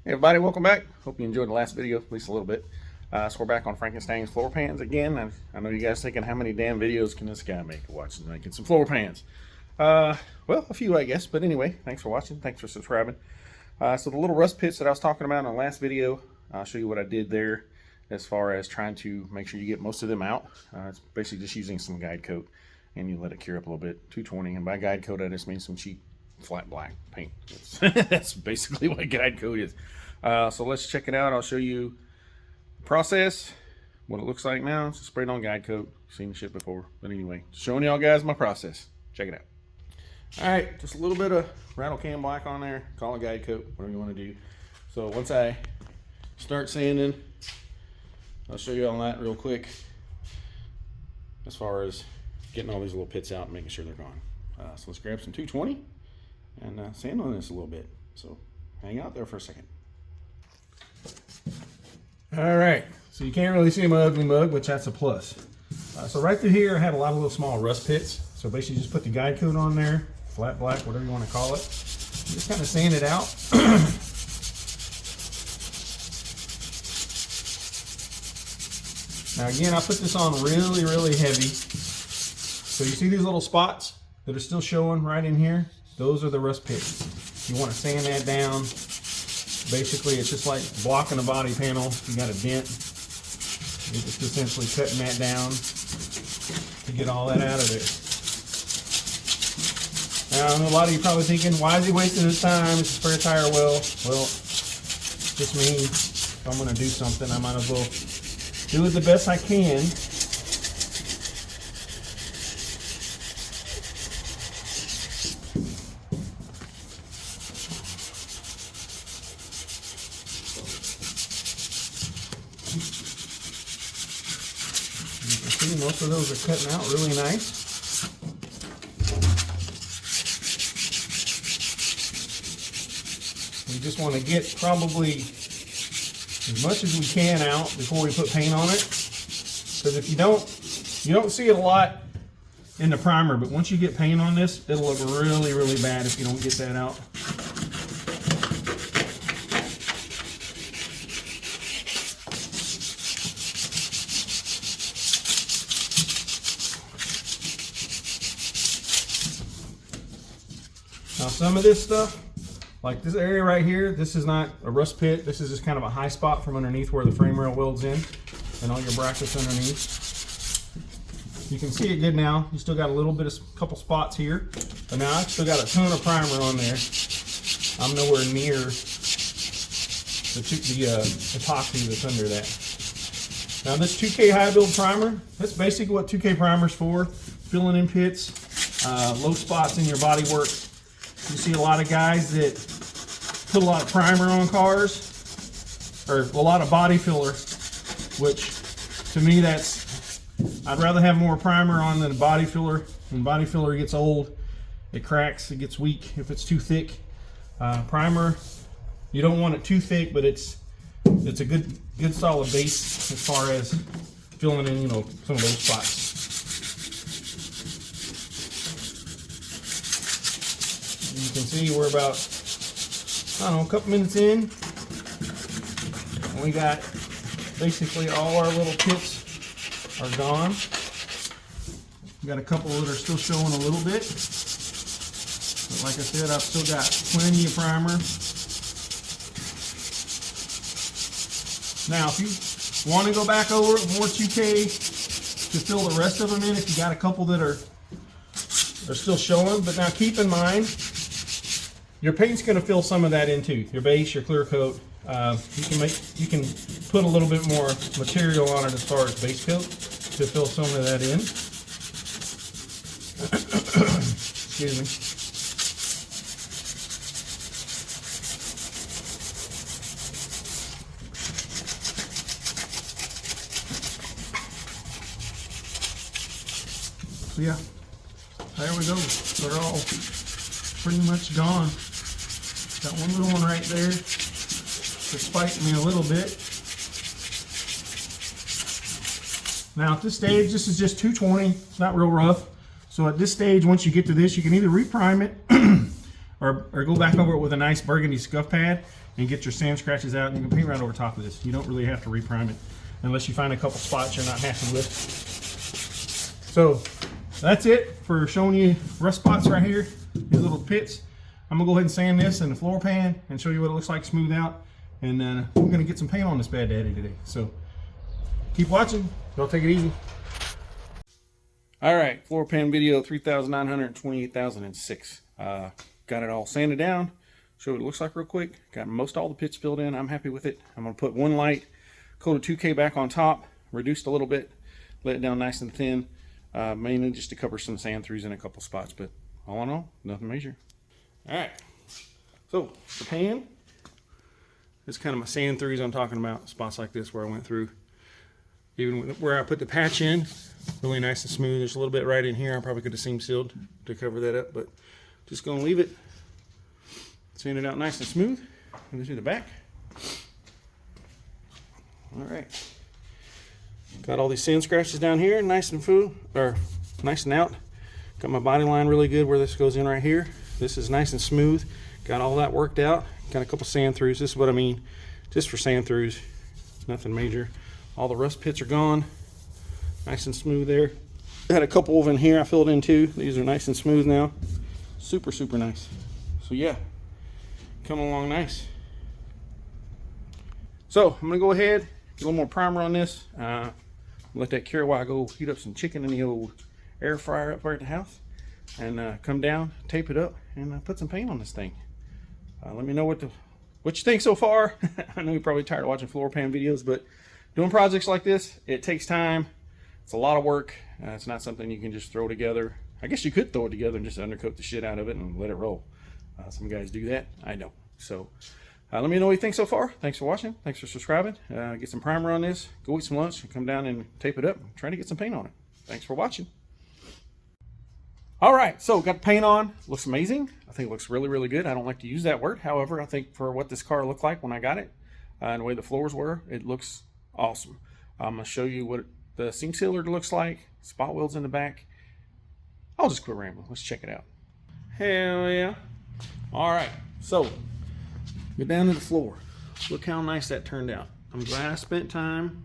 Hey everybody, welcome back. Hope you enjoyed the last video, at least a little bit. So we're back on Frankenstang's floor pans again. I know you guys thinking, how many damn videos can this guy make watching making some floor pans? Well, a few I guess, but anyway, thanks for watching, thanks for subscribing. So the little rust pits that I was talking about in the last video, I'll show you what I did there as far as trying to make sure you get most of them out. It's basically just using some guide coat, and you let it cure up a little bit, 220, and by guide coat I just mean some cheap flat black paint. That's basically what guide coat is. So let's check it out. I'll show you the process, what it looks like now. It's sprayed on guide coat. Seen the shit before, but anyway, showing y'all guys my process. Check it out. All right, just a little bit of rattle can black on there. Call it guide coat, whatever you want to do. So once I start sanding, I'll show you all that real quick as far as getting all these little pits out and making sure they're gone. So let's grab some 220 and sand on this a little bit. So hang out there for a second. All right, so you can't really see my ugly mug, which that's a plus. So right through here I had a lot of little small rust pits. So basically just put the guide coat on there, flat black, whatever you want to call it. Just kind of sand it out. Now again, I put this on really, really heavy. So you see these little spots that are still showing right in here? Those are the rust pits. You want to sand that down. Basically, it's just like blocking a body panel. You got a dent. You're just essentially cutting that down to get all that out of there. Now, I know a lot of you probably thinking, why is he wasting his time? It's a spare tire well. Well, just means if I'm going to do something, I might as well do it the best I can. You can see most of those are cutting out really nice. We just want to get probably as much as we can out before we put paint on it. Because if you don't see it a lot in the primer, but once you get paint on this, it'll look really, really bad if you don't get that out. Now some of this stuff, like this area right here, this is not a rust pit. This is just kind of a high spot from underneath where the frame rail welds in and all your brackets underneath. You can see it good now. You still got a little bit of couple spots here, but now I've still got a ton of primer on there. I'm nowhere near the epoxy that's under that. Now this 2K high build primer, that's basically what 2K primer's for. Filling in pits, low spots in your body work. You see a lot of guys that put a lot of primer on cars, or a lot of body filler, which to me I'd rather have more primer on than body filler. When body filler gets old, it cracks, it gets weak if it's too thick. Primer, you don't want it too thick, but it's a good solid base as far as filling in, some of those spots. You can see we're about, I don't know, a couple minutes in. And we got basically all our little pits are gone. We got a couple that are still showing a little bit. But like I said, I've still got plenty of primer. Now, if you want to go back over it, more 2K to fill the rest of them in, if you got a couple that are still showing. But now keep in mind, your paint's going to fill some of that in too. Your base, your clear coat. You can put a little bit more material on it as far as base coat to fill some of that in. Excuse me. So yeah, there we go. They're all pretty much gone. Got one little one right there that's spiking me a little bit. Now at this stage, this is just 220. It's not real rough. So at this stage, once you get to this, you can either reprime it or go back over it with a nice burgundy scuff pad and get your sand scratches out, and you can paint right over top of this. You don't really have to reprime it unless you find a couple spots you're not happy with. So that's it for showing you rust spots right here, these little pits. I'm gonna go ahead and sand this in the floor pan and show you what it looks like smooth out. And we're gonna get some paint on this bad daddy today. So keep watching, y'all take it easy. All right, floor pan video 3,928,006. Got it all sanded down. Show what it looks like real quick. Got most all the pits filled in. I'm happy with it. I'm gonna put one light, coat a 2K back on top, reduced a little bit, let it down nice and thin, mainly just to cover some sand throughs in a couple spots, but all in all, nothing major. All right, so the pan is kind of my sand throughs I'm talking about, spots like this where I went through. Even where I put the patch in, really nice and smooth. There's a little bit right in here. I probably could have seam sealed to cover that up, but just gonna leave it, sand it out nice and smooth. Go to the back. All right, got all these sand scratches down here, nice and full, or nice and out. Got my body line really good where this goes in right here. This is nice and smooth. Got all that worked out. Got a couple sand throughs. This is what I mean, just for sand throughs. Nothing major. All the rust pits are gone. Nice and smooth there. I had a couple of in here I filled in too. These are nice and smooth now. Super, super nice. So yeah, coming along nice. So I'm gonna go ahead, get a little more primer on this. Let that cure while I go heat up some chicken in the old air fryer up there at the house. And come down, tape it up, and put some paint on this thing. Let me know what you think so far. I know you're probably tired of watching floor pan videos, but doing projects like this, it takes time. It's a lot of work. It's not something you can just throw together. I guess you could throw it together and just undercoat the shit out of it and let it roll. Some guys do that. I don't. So let me know what you think so far. Thanks for watching. Thanks for subscribing. Get some primer on this. Go eat some lunch and come down and tape it up. Try to get some paint on it. Thanks for watching. All right, so got the paint on. Looks amazing. I think it looks really, really good. I don't like to use that word. However, I think for what this car looked like when I got it and the way the floors were, it looks awesome. I'm gonna show you what the seam sealer looks like, spot welds in the back. I'll just quit rambling. Let's check it out. Hell yeah. All right, so get down to the floor. Look how nice that turned out. I'm glad I spent time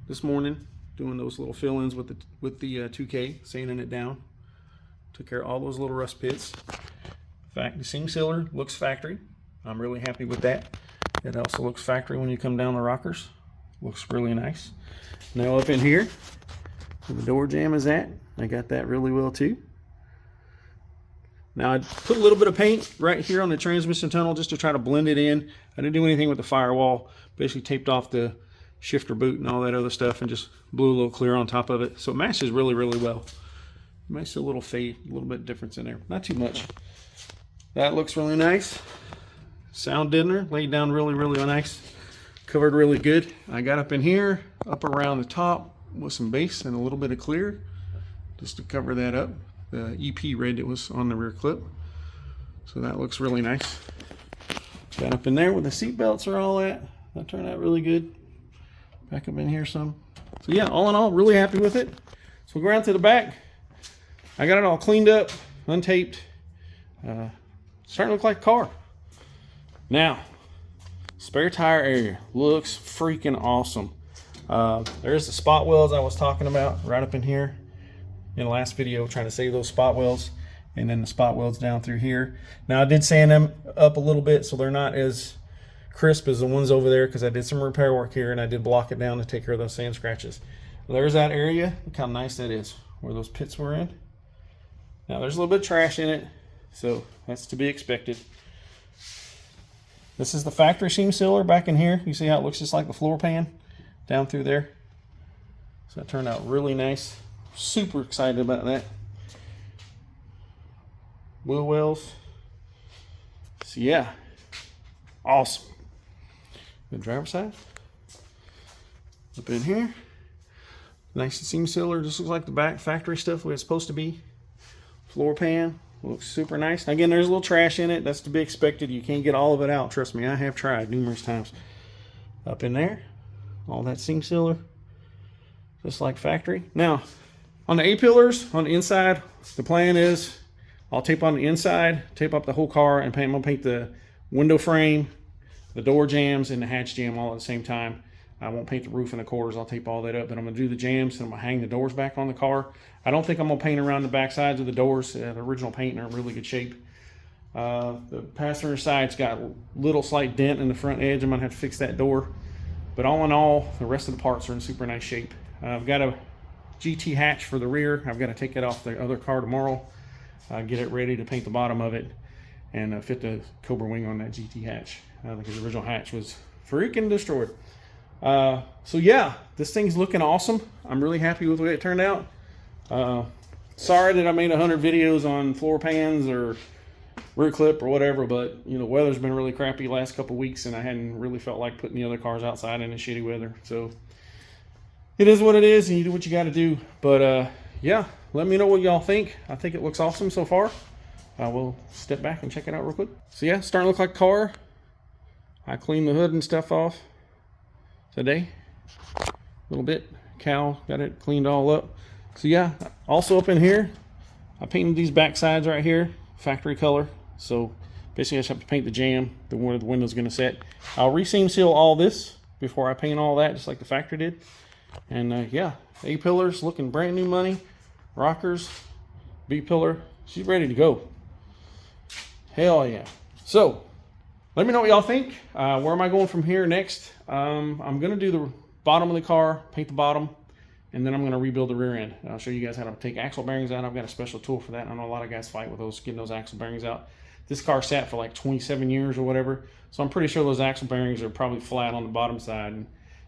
this morning doing those little fill-ins with the 2K, sanding it down. Took care of all those little rust pits. In fact, the seam sealer looks factory. I'm really happy with that. It also looks factory when you come down the rockers. Looks really nice. Now up in here, where the door jamb is at, I got that really well too. Now I put a little bit of paint right here on the transmission tunnel just to try to blend it in. I didn't do anything with the firewall. Basically taped off the shifter boot and all that other stuff and just blew a little clear on top of it. So it matches really, really well. Makes a little fade, a little bit difference in there. Not too much. That looks really nice. Sound deadener laid down really, really nice. Covered really good. I got up in here, up around the top with some base and a little bit of clear just to cover that up. The EP red that was on the rear clip. So that looks really nice. Got up in there where the seat belts are all at. That turned out really good. Back up in here some. So yeah, all in all, really happy with it. So we'll go around to the back. I got it all cleaned up, untaped. Starting to look like a car. Now, spare tire area looks freaking awesome. There's the spot welds I was talking about right up in here in the last video, trying to save those spot welds, and then the spot welds down through here. Now I did sand them up a little bit so they're not as crisp as the ones over there because I did some repair work here and I did block it down to take care of those sand scratches. There's that area. Look how nice that is where those pits were in. Now there's a little bit of trash in it, so that's to be expected. This is the factory seam sealer back in here. You see how it looks just like the floor pan down through there. So that turned out really nice. Super excited about that. Wheel wells. So yeah, awesome. The driver's side. Up in here. Nice seam sealer. Just looks like the back factory stuff the way it's supposed to be. Floor pan looks super nice. Again, there's a little trash in it. That's to be expected. You can't get all of it out. Trust me, I have tried numerous times. Up in there, all that seam sealer, just like factory. Now, on the A-pillars, on the inside, the plan is I'll tape on the inside, tape up the whole car, and I'm gonna paint the window frame, the door jambs, and the hatch jamb all at the same time. I won't paint the roof and the quarters. I'll tape all that up. Then I'm gonna do the jambs, and I'm gonna hang the doors back on the car. I don't think I'm gonna paint around the back sides of the doors. The original paint are in really good shape. The passenger side's got a little slight dent in the front edge. I'm gonna have to fix that door. But all in all, the rest of the parts are in super nice shape. I've got a GT hatch for the rear. I've got to take it off the other car tomorrow, get it ready to paint the bottom of it, and fit the Cobra wing on that GT hatch, because the original hatch was freaking destroyed. So yeah, this thing's looking awesome. I'm really happy with the way it turned out. Sorry that I made 100 videos on floor pans or rear clip or whatever, but you know, the weather's been really crappy the last couple weeks, and I hadn't really felt like putting the other cars outside in the shitty weather. So it is what it is, and you do what you got to do. But yeah, let me know what y'all think. I think it looks awesome so far. We'll step back and check it out real quick. So yeah, starting to look like a car. I cleaned the hood and stuff off today a little bit. Cal got it cleaned all up. So yeah, also up in here, I painted these back sides right here, factory color. So basically I just have to paint the jamb, where the window's gonna set. I'll reseam seal all this before I paint all that, just like the factory did. And yeah, A-pillars looking brand new money. Rockers, B-pillar, she's ready to go. Hell yeah. So let me know what y'all think. Where am I going from here next? I'm gonna do the bottom of the car, paint the bottom, and then I'm gonna rebuild the rear end. I'll show you guys how to take axle bearings out. I've got a special tool for that. I know a lot of guys fight with those, getting those axle bearings out. This car sat for like 27 years or whatever, so I'm pretty sure those axle bearings are probably flat on the bottom side, and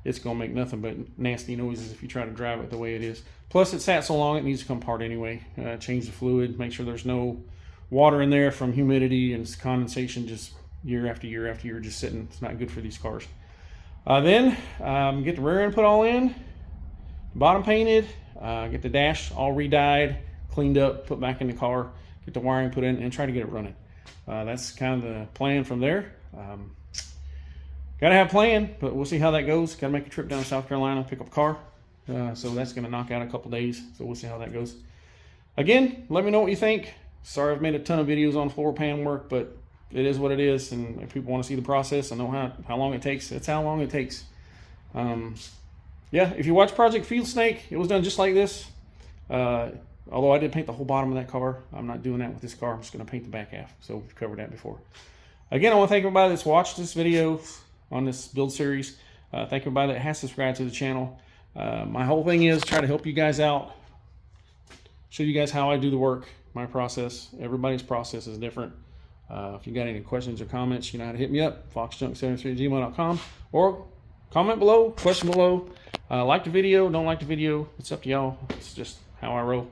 it's gonna make nothing but nasty noises if you try to drive it the way it is. Plus, it sat so long, it needs to come apart anyway. Change the fluid, make sure there's no water in there from humidity and condensation just year after year after year just sitting. It's not good for these cars. Then get the rear end put all in, bottom painted, get the dash all re-dyed, cleaned up, put back in the car, get the wiring put in, and try to get it running. That's kind of the plan from there. Gotta have a plan, but we'll see how that goes. Gotta make a trip down to South Carolina, pick up a car. So that's gonna knock out a couple days. So we'll see how that goes. Again, let me know what you think. Sorry I've made a ton of videos on floor pan work, but it is what it is. And if people want to see the process and know how long it takes, it's how long it takes. Yeah, if you watch Project Field Snake, it was done just like this. Although I did paint the whole bottom of that car. I'm not doing that with this car. I'm just gonna paint the back half. So we've covered that before. Again, I want to thank everybody that's watched this video on this build series. Thank everybody that has subscribed to the channel. My whole thing is try to help you guys out, show you guys how I do the work, my process. Everybody's process is different. If you got any questions or comments, you know how to hit me up, foxjunk73@gmail.com, or comment below, question below. Like the video, don't like the video, it's up to y'all. It's just how I roll.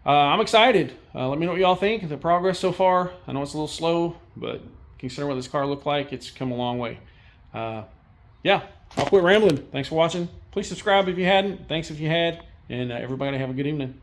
I'm excited. Let me know what y'all think of the progress so far. I know it's a little slow, but considering what this car looked like, it's come a long way. Yeah, I'll quit rambling. Thanks for watching. Please subscribe if you hadn't. Thanks if you had. And everybody have a good evening.